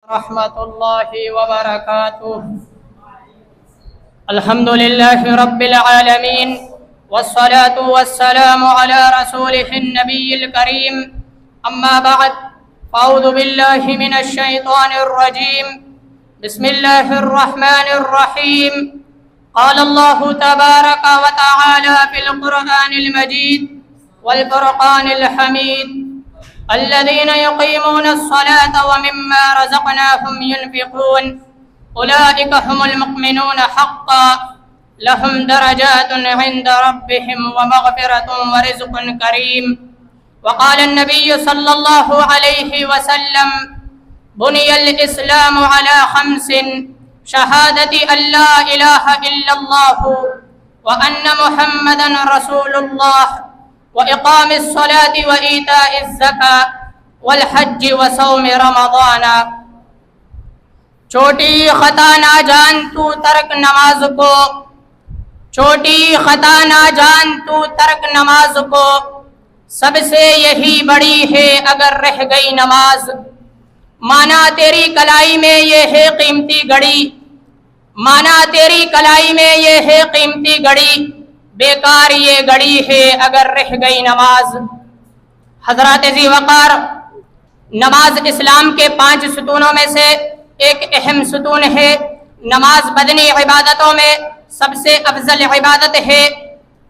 رحمۃ اللہ وبرکاتہ۔ الحمد للہ رب العالمین والصلاة والسلام علی رسولہ النبی الکریم، اما بعد فاعوذ باللہ من الشیطان الرجیم، بسم اللہ الرحمن الرحیم۔ قال اللہ تبارک وتعالی فی القرآن المجید والفرقان الحمید، الذين يقيمون الصلاة ومما رزقناهم ينفقون أولئك هم المؤمنون حقا لهم درجات عند ربهم ومغفرة ورزق كريم۔ وقال النبي صلى الله عليه وسلم: بني الإسلام على خمس: شهادة أن لا إله إلا الله وأن محمدا رسول الله وإقام الصلاة وإيتاء الزكاة والحج وصوم رمضان۔ چھوٹی خطا نہ جان تو ترک نماز کو، چھوٹی خطا نہ جان تو ترک نماز کو، سب سے یہی بڑی ہے اگر رہ گئی نماز۔ مانا تیری کلائی میں یہ ہے قیمتی گھڑی، مانا تیری کلائی میں یہ ہے قیمتی گھڑی، بیکار یہ گھڑی ہے اگر رہ گئی نماز۔ حضرات ذی وقار، نماز اسلام کے 5 ستونوں میں سے ایک اہم ستون ہے۔ نماز بدنی عبادتوں میں سب سے افضل عبادت ہے۔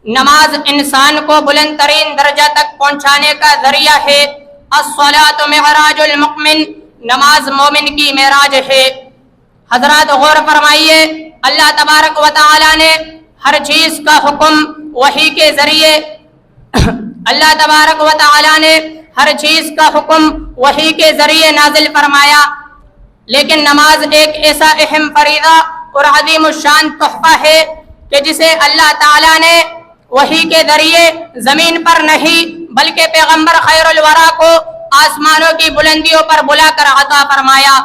نماز انسان کو بلند ترین درجہ تک پہنچانے کا ذریعہ ہے۔ الصلاۃ معراج المؤمن، نماز مومن کی معراج ہے۔ حضرات غور فرمائیے، اللہ تبارک و تعالی نے ہر چیز کا حکم وحی کے ذریعے اللہ تبارک و تعالی نے ہر چیز کا حکم وحی کے ذریعے نازل فرمایا، لیکن نماز ایک ایسا اہم فریضہ اور عظیم الشان تحفہ ہے کہ جسے اللہ تعالی نے وحی کے ذریعے زمین پر نہیں بلکہ پیغمبر خیر الورا کو آسمانوں کی بلندیوں پر بلا کر عطا فرمایا۔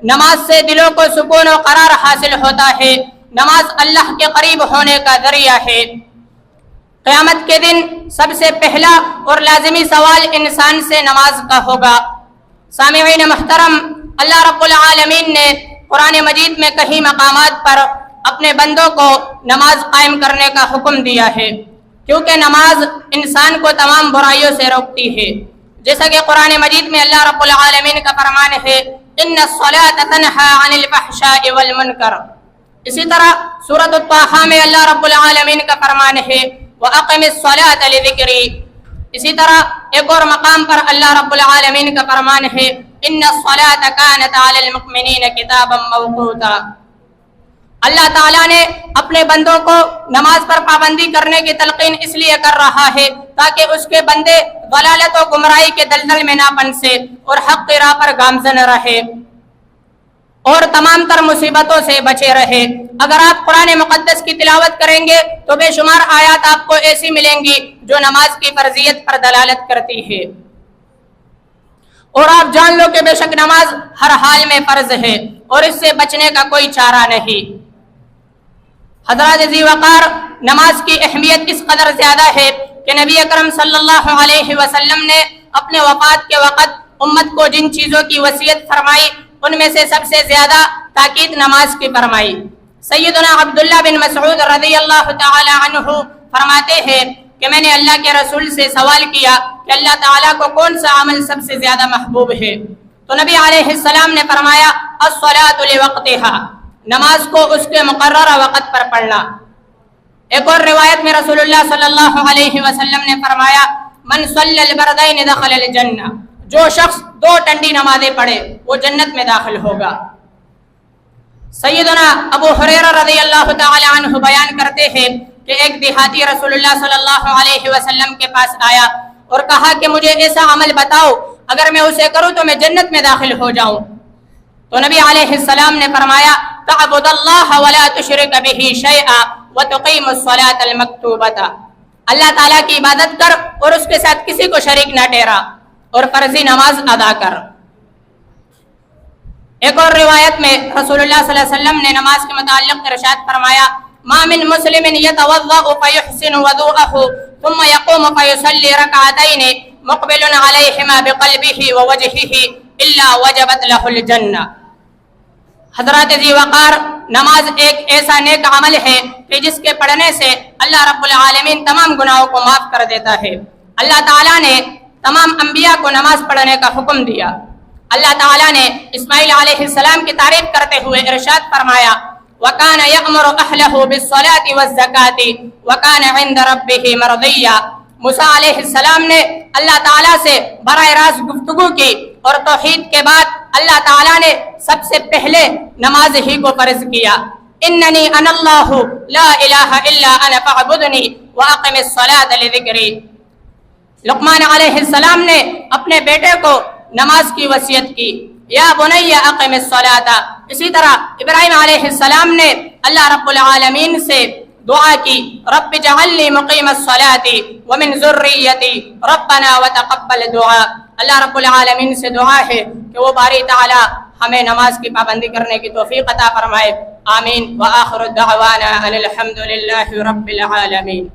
نماز سے دلوں کو سکون و قرار حاصل ہوتا ہے۔ نماز اللہ کے قریب ہونے کا ذریعہ ہے۔ قیامت کے دن سب سے پہلا اور لازمی سوال انسان سے نماز کا ہوگا۔ سامعین محترم، اللہ رب العالمین نے قرآن مجید میں کئی مقامات پر اپنے بندوں کو نماز قائم کرنے کا حکم دیا ہے، کیونکہ نماز انسان کو تمام برائیوں سے روکتی ہے۔ جیسا کہ قرآن مجید میں اللہ رب العالمین کا فرمان ہے: ان الصلاۃ تنہی عن الفحشاء والمنکر۔ اسی طرح سورۃ الطٰہٰ میں اللہ رب العالمین کا فرمان ہے: وَأَقِمِ الصَّلَاةَ لِذِكْرِي۔ اسی طرح ایک اور مقام پر اللہ رب العالمین کا فرمان ہے: إِنَّ الصَّلَاةَ كَانَتْ عَلَى الْمُؤْمِنِينَ كِتَابًا مَوْقُوتًا۔ اللہ تعالیٰ نے اپنے بندوں کو نماز پر پابندی کرنے کی تلقین اس لیے کر رہا ہے تاکہ اس کے بندے ضلالت و گمراہی کے دلدل میں نہ پھنسے اور حق کی راہ پر گامزن رہے اور تمام تر مصیبتوں سے بچے رہے۔ اگر آپ قرآن مقدس کی تلاوت کریں گے تو بے شمار آیات آپ کو ایسی ملیں گی جو نماز کی فرضیت پر دلالت کرتی ہے، اور آپ جان لو کہ بے شک نماز ہر حال میں فرض ہے اور اس سے بچنے کا کوئی چارہ نہیں۔ حضرات ذی وقار، نماز کی اہمیت اس قدر زیادہ ہے کہ نبی اکرم صلی اللہ علیہ وسلم نے اپنے وفات کے وقت امت کو جن چیزوں کی وصیت فرمائی ان میں سے سب سے زیادہ تاکید نماز کی فرمائی۔ سیدنا عبداللہ بن مسعود رضی اللہ تعالی عنہ فرماتے ہیں کہ میں نے اللہ کے رسول سے سوال کیا کہ اللہ تعالیٰ کو کون سا عمل سب سے زیادہ محبوب ہے؟ تو نبی علیہ السلام نے فرمایا: الصلاۃ لوقتہا، نماز کو اس کے مقررہ وقت پر پڑھنا۔ ایک اور روایت میں رسول اللہ صلی اللہ علیہ وسلم نے فرمایا: من صلی البردین دخل الجنہ، جو شخص 2 ٹھنڈی نمازیں پڑھے وہ جنت میں داخل ہوگا۔ سیدنا ابو ہریرہ رضی اللہ تعالی عنہ بیان کرتے ہیں کہ ایک دیہاتی رسول اللہ صلی اللہ علیہ وسلم کے پاس آیا اور کہا کہ مجھے ایسا عمل بتاؤ اگر میں اسے کروں تو میں جنت میں داخل ہو جاؤں۔ تو نبی علیہ السلام نے فرمایا: تعبد اللہ ولا تشرک بہ شیئا وتقیم الصلاۃ المکتوبۃ، اللہ تعالیٰ کی عبادت کر اور اس کے ساتھ کسی کو شریک نہ ٹھہرا اور فرضی نماز ادا کر۔ ایک اور روایت میں رسول اللہ صلی اللہ علیہ وسلم نے نماز کے متعلق ارشاد فرمایا: ما من مسلم يتوضأ فيحسن وضوءه ثم يقوم فيصلي ركعتين مقبل علیہما بقلبہ ووجہہ الا وجبت لہ الجنہ۔ حضرات ذی وقار، نماز ایک ایسا نیک عمل ہے کہ جس کے پڑھنے سے اللہ رب العالمین تمام گناہوں کو معاف کر دیتا ہے۔ اللہ تعالیٰ نے تمام انبیاء کو نماز پڑھنے کا حکم دیا۔ اللہ تعالیٰ نے اسماعیل علیہ السلام کی تعریف کرتے ہوئے ارشاد فرمایا وَكَانَ يَأْمُرُ أَهْلَهُ بِالصَّلَاةِ وَالزَّكَاةِ وَكَانَ عِندَ رَبِّهِ مَرْضِيًّا۔ موسیٰ علیہ السلام نے اللہ تعالیٰ سے براہ راست گفتگو کی اور توحید کے بعد اللہ تعالیٰ نے سب سے پہلے نماز ہی کو فرض کیا۔ اننی انا اللہ لا الہ الا انا فاعبدنی واقم الصلاۃ لذکری۔ لقمان علیہ السلام نے اپنے بیٹے کو نماز کی وصیت کی، یا بنی اقم الصلاۃ۔ اسی طرح ابراہیم علیہ السلام نے اللہ رب العالمین سے دعا کی رب اجعلنی مقیم الصلاۃ ومن ذریتی ربنا وتقبل دعاء۔ اللہ رب العالمین سے دعا ہے کہ وہ باری تعالی ہمیں نماز کی پابندی کرنے کی توفیق عطا فرمائے۔ آمین۔ وآخر دعوانا ان الحمد للہ رب العالمین۔